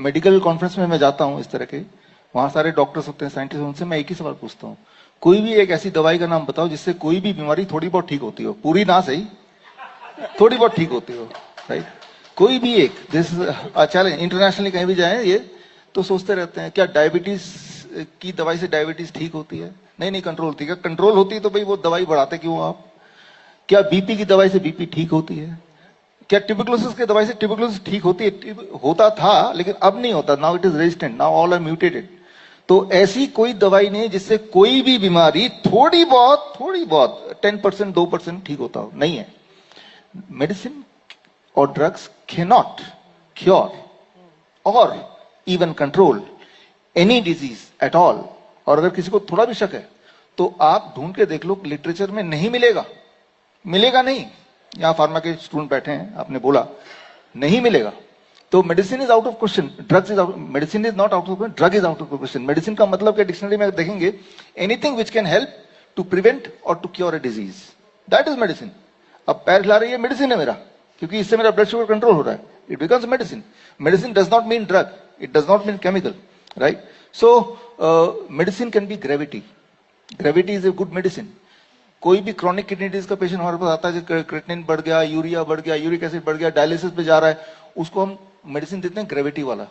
Medical conference में मैं जाता हूँ इस तरह के, वहां सारे डॉक्टर्स होते हैं, साइंटिस्ट, उनसे मैं एक ही सवाल पूछता हूँ, कोई भी एक ऐसी दवाई का नाम बताओ जिससे कोई भी बीमारी थोड़ी बहुत ठीक होती हो, पूरी ना सही, थोड़ी बहुत ठीक होती हो, राइट? कोई भी एक, दिस चैलेंज, इंटरनेशनली कहीं भी जाए ये तो सोचते रहते हैं क्या डायबिटीज की दवाई से डायबिटीज ठीक होती है? नहीं नहीं, कंट्रोल होती है। कंट्रोल होती है तो भाई वो दवाई बढ़ाते क्यों आप? क्या बीपी की दवाई से बीपी ठीक होती है? क्या ट्यूबरकुलोसिस की दवाई से ट्यूबरकुलोसिस ठीक होती है? होता था लेकिन अब नहीं होता, now it is resistant, now all are mutated. तो ऐसी कोई दवाई नहीं जिससे कोई भी बीमारी थोड़ी बहुत 10% 2% ठीक होता हो, नहीं है। मेडिसिन और ड्रग्स कैनॉट क्योर और even control any disease at all. और अगर किसी को थोड़ा भी शक है तो आप ढूंढ के देख लो, लिटरेचर में नहीं मिलेगा, मिलेगा नहीं। यहां फार्मा के स्टूडेंट बैठे हैं, आपने बोला नहीं मिलेगा। तो medicine is out of question, drugs is out, medicine is not out of question, drug is out of question. Medicine का मतलब क्या डिक्शनरी में देखेंगे, anything which can help to prevent or to cure a disease, that is medicine. अब पैर हिला रही है, मेडिसिन है मेरा, क्योंकि इससे मेरा ब्लड शुगर कंट्रोल हो रहा है, it becomes medicine. Medicine does not mean drug, it does not mean chemical, right? So medicine can be gravity, gravity is a good medicine. कोई भी क्रॉनिक किडनी डिजीज का पेशेंट हमारे पास आता है, creatinine बढ़ गया, यूरिया बढ़ गया, यूरिक एसिड बढ़ गया, डायलिसिस पे जा रहा है, उसको हम मेडिसिन देते हैं ग्रेविटी वाला।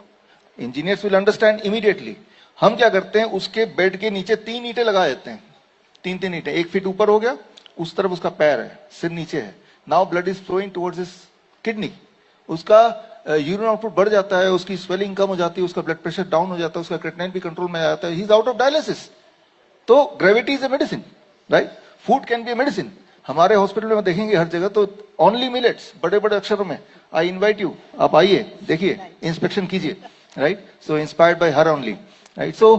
Engineers will understand immediately. हम क्या करते हैं, उसके बेड के नीचे 3 ईंटें लगा देते हैं, 3 ईंटें, 1 फीट ऊपर हो गया, उस तरफ उसका पैर है, सिर नीचे है। Now blood is flowing towards his kidney, उसका यूरिन आउटपुट बढ़ जाता है, उसकी स्वेलिंग कम हो जाती है, उसका ब्लड प्रेशर डाउन हो जाता है, उसका क्रिएटिनिन भी कंट्रोल में आ जाता है, he is out of dialysis. तो gravity is a medicine, right? Food can be a medicine. हमारे हॉस्पिटल में देखेंगे हर जगह तो ओनली मिलेट्स, बड़े बड़े अक्षरों में, आई इनवाइट यू, आप आइए, देखिए, इंस्पेक्शन कीजिए, right? So inspired by her only, right? So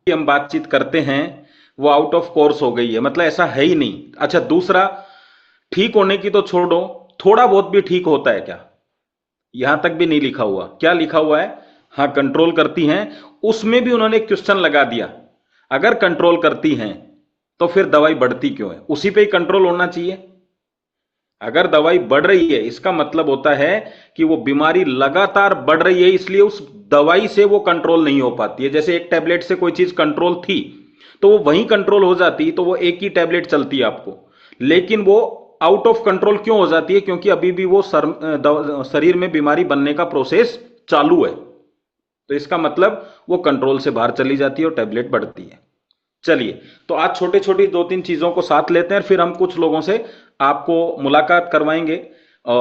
हम बातचीत करते हैं वो आउट ऑफ कोर्स हो गई है, मतलब ऐसा है ही नहीं। अच्छा, दूसरा, ठीक होने की तो छोड़ो, थोड़ा बहुत भी ठीक होता है क्या? यहां तक भी नहीं लिखा हुआ। क्या लिखा हुआ है? हाँ, कंट्रोल करती हैं। उसमें भी उन्होंने क्वेश्चन लगा दिया, अगर कंट्रोल करती हैं तो फिर दवाई बढ़ती क्यों है? उसी पे ही कंट्रोल होना चाहिए। अगर दवाई बढ़ रही है इसका मतलब होता है कि वो बीमारी लगातार बढ़ रही है, इसलिए उस दवाई से वो कंट्रोल नहीं हो पाती है। जैसे एक टैबलेट से कोई चीज कंट्रोल थी तो वो वहीं कंट्रोल हो जाती, तो वो एक ही टैबलेट चलती है आपको, लेकिन वो आउट ऑफ कंट्रोल क्यों हो जाती है? क्योंकि अभी भी वो शरीर में बीमारी बनने का प्रोसेस चालू है। तो इसका मतलब वो कंट्रोल से बाहर चली जाती है और टैबलेट बढ़ती है। चलिए, तो आज छोटी छोटी 2-3 चीजों को साथ लेते हैं, फिर हम कुछ लोगों से आपको मुलाकात करवाएंगे